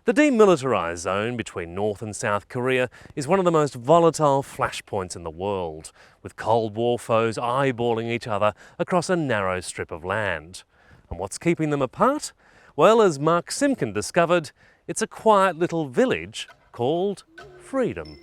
The demilitarised zone between North and South Korea is one of the most volatile flashpoints in the world, with Cold War foes eyeballing each other across a narrow strip of land. And what's keeping them apart? Well, as Mark Simkin discovered, it's a quiet little village called Freedom.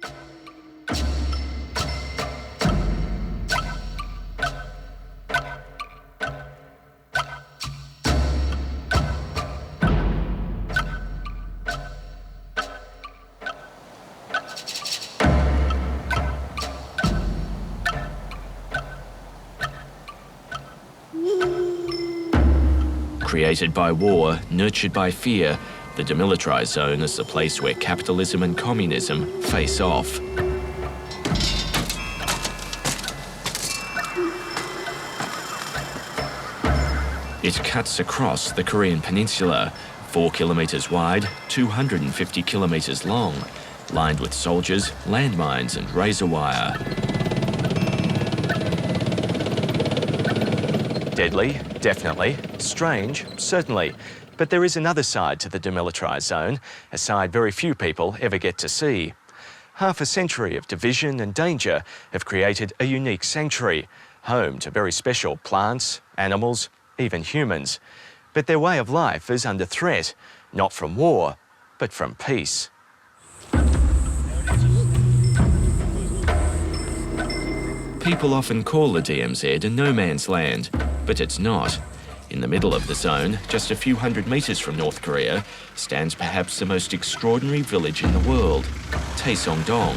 Created by war, nurtured by fear, the demilitarised zone is the place where capitalism and communism face off. It cuts across the Korean peninsula, 4 kilometres wide, 250 kilometres long, lined with soldiers, landmines and razor wire. Deadly, definitely. Strange, certainly. But there is another side to the demilitarised zone, a side very few people ever get to see. Half a century of division and danger have created a unique sanctuary, home to very special plants, animals, even humans. But their way of life is under threat, not from war, but from peace. People often call the DMZ a no man's land, but it's not. In the middle of the zone, just a few hundred metres from North Korea, stands perhaps the most extraordinary village in the world, Taesong-dong.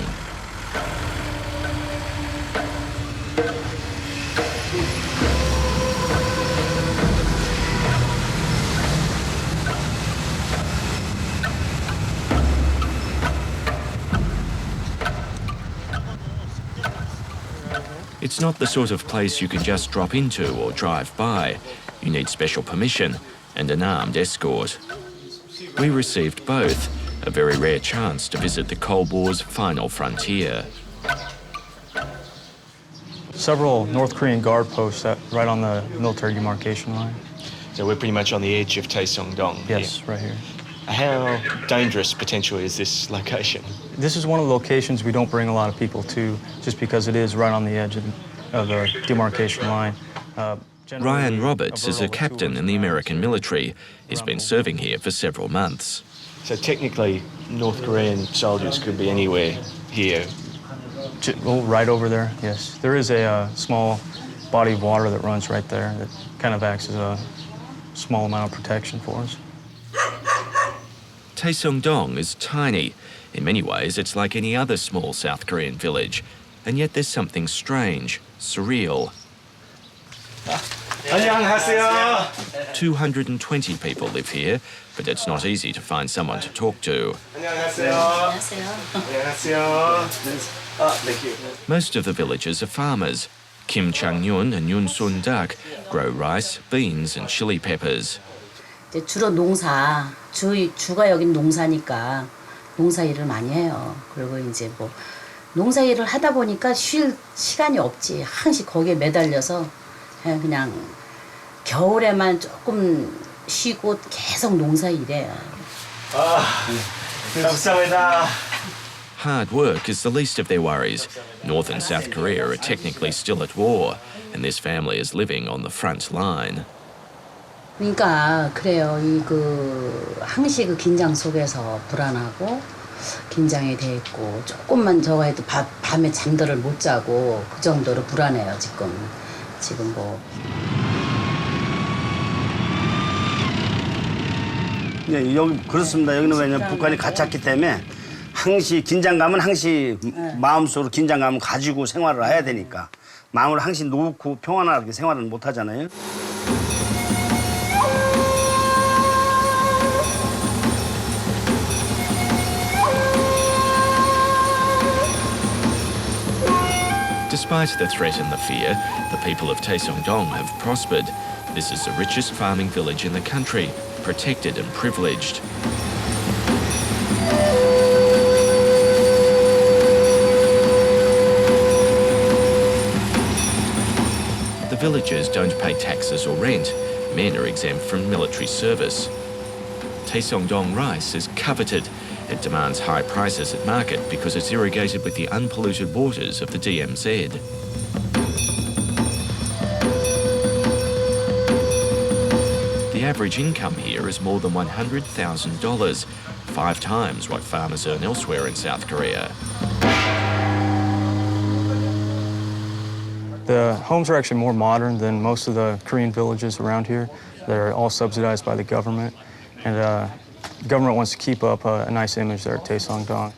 It's not the sort of place you can just drop into or drive by. You need special permission and an armed escort. We received both, a very rare chance to visit the Cold War's final frontier. Several North Korean guard posts right on the military demarcation line. So we're pretty much on the edge of Taesong-dong. Yes, right here. How dangerous potentially is this location? This is one of the locations we don't bring a lot of people to, just because it is right on the edge of the demarcation line. Ryan Roberts is a captain in the American military. He's been serving here for several months. So technically, North Korean soldiers could be anywhere here? Oh, right over there, yes. There is a small body of water that runs right there that kind of acts as a small amount of protection for us. Taesong-dong is tiny. In many ways, it's like any other small South Korean village. And yet there's something strange, surreal. 220 people live here, but it's not easy to find someone to talk to. Most of the villagers are farmers. Kim Chang-yun and Yun Sun-dak grow rice, beans and chili peppers. 주로 주가 여긴 농사니까 농사 일을 많이 해요. 그리고 이제 뭐 농사 일을 하다 보니까 쉴 시간이 없지. 항상 거기에 매달려서 그냥 겨울에만 조금 쉬고 계속 농사 일해요. 감사합니다. Hard work is the least of their worries. North and South Korea are technically still at war, and this family is living on the front line. 그러니까 그래요. 항시 긴장 속에서 불안하고 긴장이 돼 있고 조금만 저거 해도 밤에 잠들을 못 자고 그 정도로 불안해요 지금 뭐. 네, 여기 그렇습니다. 여기는 왜냐면 북한이 갇혔기 때문에 항시 긴장감은 항시 마음속으로 긴장감을 가지고 생활을 해야 되니까 마음을 항시 놓고 평안하게 생활을 못 하잖아요. Despite the threat and the fear, the people of Taesong-dong have prospered. This is the richest farming village in the country, protected and privileged. The villagers don't pay taxes or rent. Men are exempt from military service. Taesong-dong rice is coveted. It demands high prices at market because it's irrigated with the unpolluted waters of the DMZ. The average income here is more than $100,000, 5 times what farmers earn elsewhere in South Korea. The homes are actually more modern than most of the Korean villages around here. They're all subsidized by the government, and the government wants to keep up a nice image there at Taesong-dong.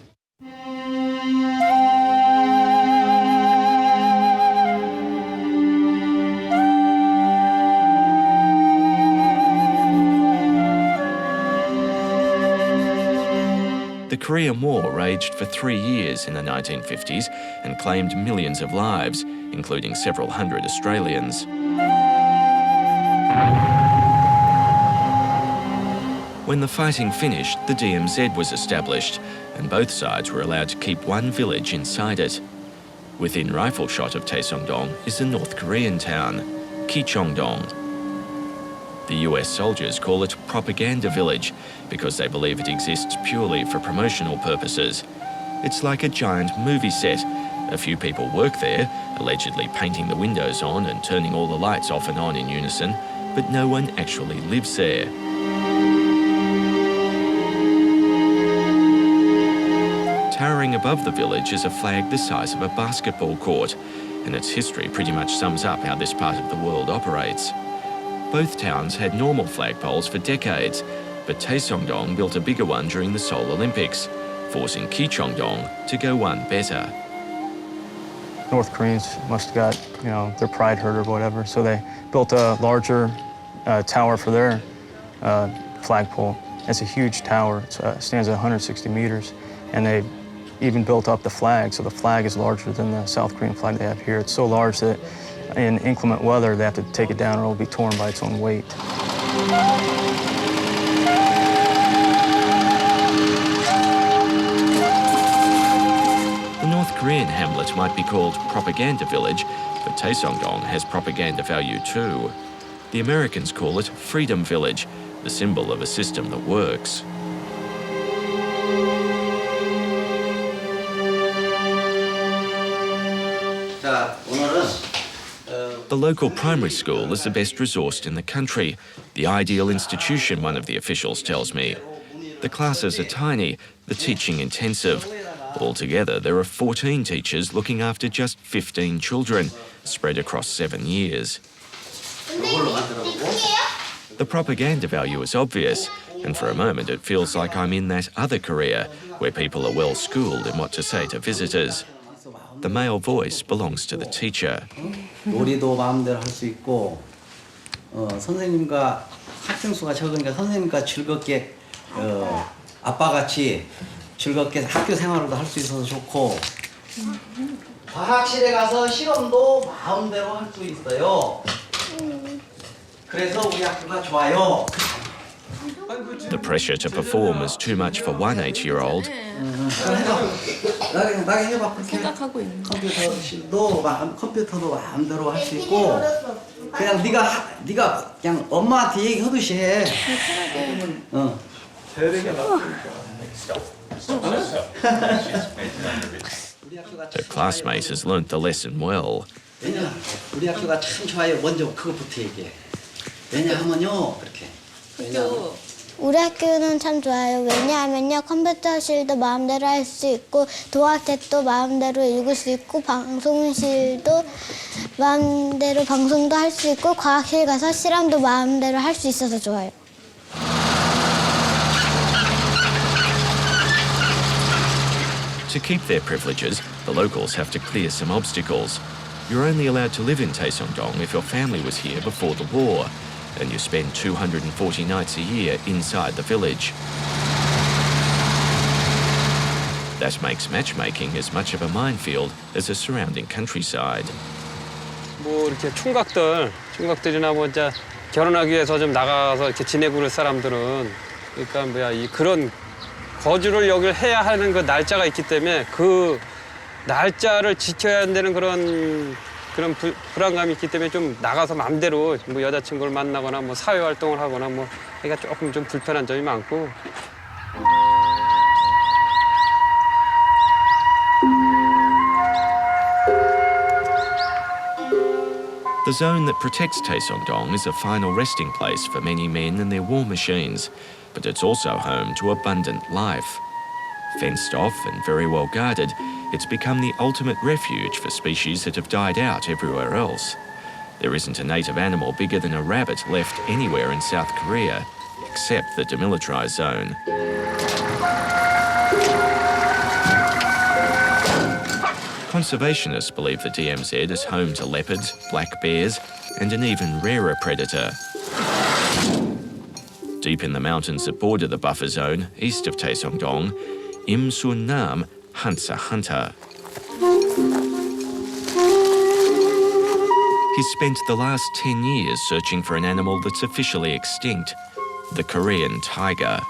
The Korean War raged for 3 years in the 1950s and claimed millions of lives, including several hundred Australians. When the fighting finished, the DMZ was established, and both sides were allowed to keep one village inside it. Within rifle shot of Taesong-dong is the North Korean town, Taesong-dong. The US soldiers call it Propaganda Village because they believe it exists purely for promotional purposes. It's like a giant movie set. A few people work there, allegedly painting the windows on and turning all the lights off and on in unison, but no one actually lives there. Towering above the village is a flag the size of a basketball court, and its history pretty much sums up how this part of the world operates. Both towns had normal flagpoles for decades, but Taesong-dong built a bigger one during the Seoul Olympics, forcing Taesong-dong to go one better. North Koreans must have got, their pride hurt or whatever, so they built a larger tower for their flagpole. It's a huge tower. It stands at 160 meters, and they even built up the flag, so the flag is larger than the South Korean flag they have here. It's so large that in inclement weather, they have to take it down or it'll be torn by its own weight. The North Korean hamlet might be called Propaganda Village, but Taesong-dong has propaganda value too. The Americans call it Freedom Village, the symbol of a system that works. The local primary school is the best resourced in the country, the ideal institution, one of the officials tells me. The classes are tiny, the teaching intensive. Altogether, there are 14 teachers looking after just 15 children, spread across 7 years. The propaganda value is obvious, and for a moment it feels like I'm in that other Korea, where people are well schooled in what to say to visitors. The male voice belongs to the teacher. 놀이도 마음대로 할 수 있고 선생님과 학생 수가 적으니까 선생님과 즐겁게 아빠같이 즐겁게 학교 생활도 할 수 있어서 좋고 과학실에 가서 실험도 마음대로 할 수 있어요. 그래서 우리 학교가 좋아요. The pressure to perform is too much for one 8-year-old. 나게 해봐. 생각하고 있는 컴퓨터실도 컴퓨터도 마음대로 할 수 있고 그냥 네가 그냥 엄마한테 얘기하듯이 해. Her classmate has learnt the lesson well. 왜냐 우리 학교가 참 좋아요. 먼저 그것부터 얘기해. 왜냐하면요 그렇게. 우리 학교는 참 좋아요. 왜냐하면요 컴퓨터실도 마음대로 할 수 있고 도화책도 마음대로 읽을 수 있고 방송실도 마음대로 방송도 할 수 있고 과학실 가서 실험도 마음대로 할 수 있어서 좋아요. To keep their privileges, the locals have to clear some obstacles. You're only allowed to live in Taesong-dong if your family was here before the war, and you spend 240 nights a year inside the village. That makes matchmaking as much of a minefield as the surrounding countryside. 뭐 이렇게 총각들이나 뭐 이제 결혼하기 위해서 좀 나가서 이렇게 지내고 그럴 사람들은 그러니까 그런 거주를 여기를 해야 하는 그 날짜가 있기 때문에 그 날짜를 지켜야 되는 그런 그런 불안감이 있기 때문에 좀 나가서 마음대로 뭐 여자친구를 만나거나 뭐 사회 활동을 하거나 뭐 하기가 조금 좀 불편한 점이 많고. The zone that protects Taesong-dong is a final resting place for many men and their war machines, but it's also home to abundant life. Fenced off and very well guarded, it's become the ultimate refuge for species that have died out everywhere else. There isn't a native animal bigger than a rabbit left anywhere in South Korea, except the demilitarised zone. Conservationists believe the DMZ is home to leopards, black bears, and an even rarer predator. Deep in the mountains that border the buffer zone, east of Taesong-dong, Im Sun-nam hunts a hunter. He's spent the last 10 years searching for an animal that's officially extinct, the Korean tiger.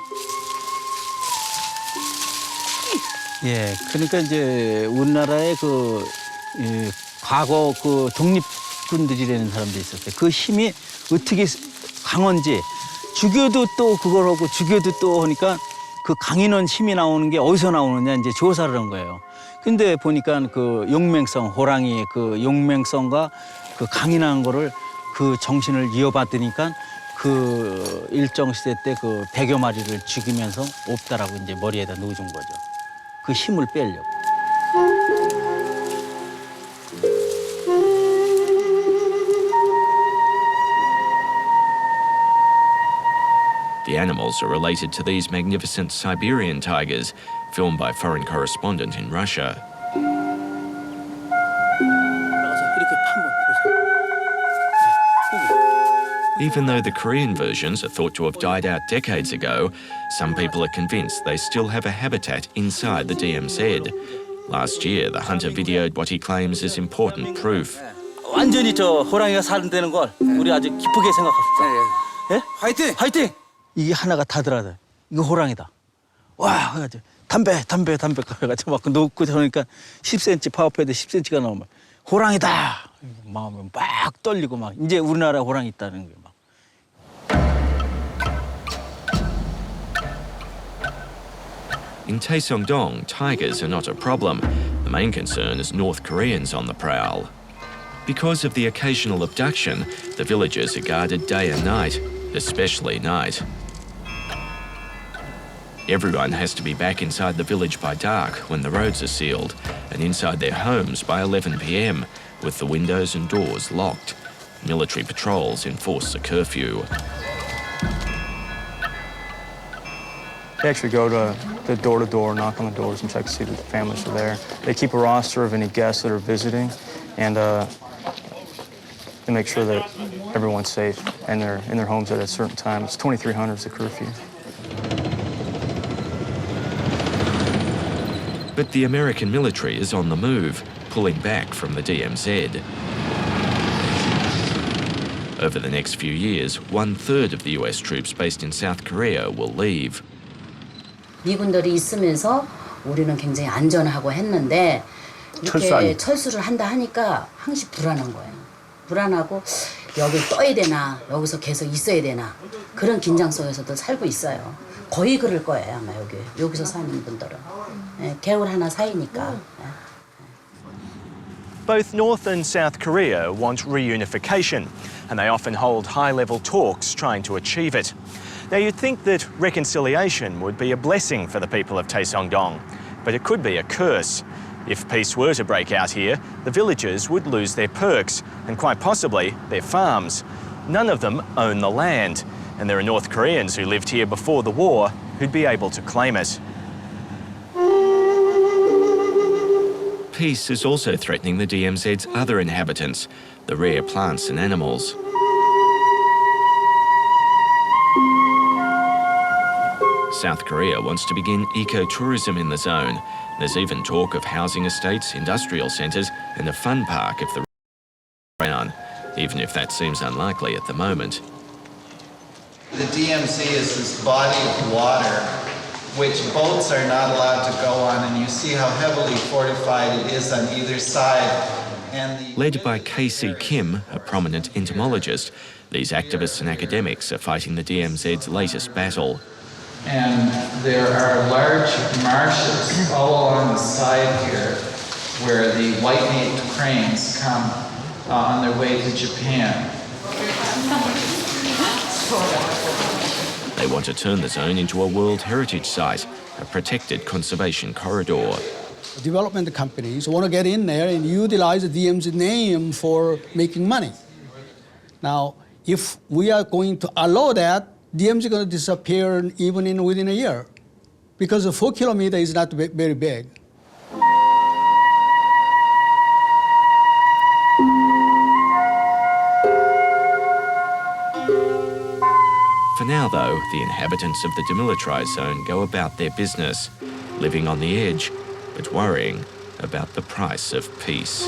예, 그러니까 이제 우리나라의 과거 독립군들이라는 사람들이 있었어요. 그 힘이 어떻게 강한지 죽여도 또 그걸 하고 죽여도 또 하니까 그 강인한 힘이 나오는 게 어디서 나오느냐 이제 조사를 한 거예요. 근데 보니까 그 용맹성, 호랑이의 그 용맹성과 그 강인한 거를 그 정신을 이어받으니까 그 일정 시대 때 그 100여 마리를 죽이면서 없다라고 이제 머리에다 넣어준 거죠. 그 힘을 빼려고. The animals are related to these magnificent Siberian tigers, filmed by foreign correspondent in Russia. Even though the Korean versions are thought to have died out decades ago, some people are convinced they still have a habitat inside the DMZ. Last year, the hunter videoed what he claims is important proof. 완전히 저 호랑이가 사는다는 걸 우리 아주 기쁘게 생각합시다. 예? 화이팅! 화이팅! 이게 하나가 다 들어가요. 이거 호랑이다. 와, 그래가지고 담배 그래가지고 막 놓고 저러니까 10cm 파워패드 10cm가 나오면 호랑이다. 마음이 막 떨리고 막 이제 우리나라 호랑이 있다는 게 막. In Taesong-dong, tigers are not a problem. The main concern is North Koreans on the prowl. Because of the occasional abduction, the villages are guarded day and night, especially night. Everyone has to be back inside the village by dark when the roads are sealed, and inside their homes by 11 p.m, with the windows and doors locked. Military patrols enforce the curfew. They actually go to the door-to-door, knock on the doors and check to see that the families are there. They keep a roster of any guests that are visiting, and they make sure that everyone's safe and they're in their homes at a certain time. It's 2300 is the curfew. But the American military is on the move, pulling back from the DMZ. Over the next few years, 1/3 of the US troops based in South Korea will leave. 미군들이 있으면서 우리는 굉장히 안전하고 했는데 이렇게 철수를 한다 하니까 항시 불안한 거예요. 불안하고 여기 떠야 되나 여기서 계속 있어야 되나 그런 긴장 속에서도 살고 있어요. 거의 그럴 거예요 아마 여기서 사는 분들은. 개울 하나 사이니까. Both North and South Korea want reunification, and they often hold high-level talks trying to achieve it. Now, you'd think that reconciliation would be a blessing for the people of Taesong-dong, but it could be a curse. If peace were to break out here, the villagers would lose their perks, and quite possibly their farms. None of them own the land, and there are North Koreans who lived here before the war who'd be able to claim it. Peace is also threatening the DMZ's other inhabitants, the rare plants and animals. South Korea wants to begin eco-tourism in the zone. There's even talk of housing estates, industrial centres and a fun park if the around, even if that seems unlikely at the moment. The DMZ is this body of water which boats are not allowed to go on, and you see how heavily fortified it is on either side. Led by K.C. Kim, a prominent entomologist, these activists and academics are fighting the DMZ's latest battle. And there are large marshes all along the side here where the white-naped cranes come on their way to Japan. They want to turn the zone into a World Heritage Site, a protected conservation corridor. Development companies want to get in there and utilize the DMZ name for making money. Now, if we are going to allow that, DMZ is going to disappear even within a year, because 4 kilometers is not very big. For now, though, the inhabitants of the demilitarised zone go about their business, living on the edge, but worrying about the price of peace.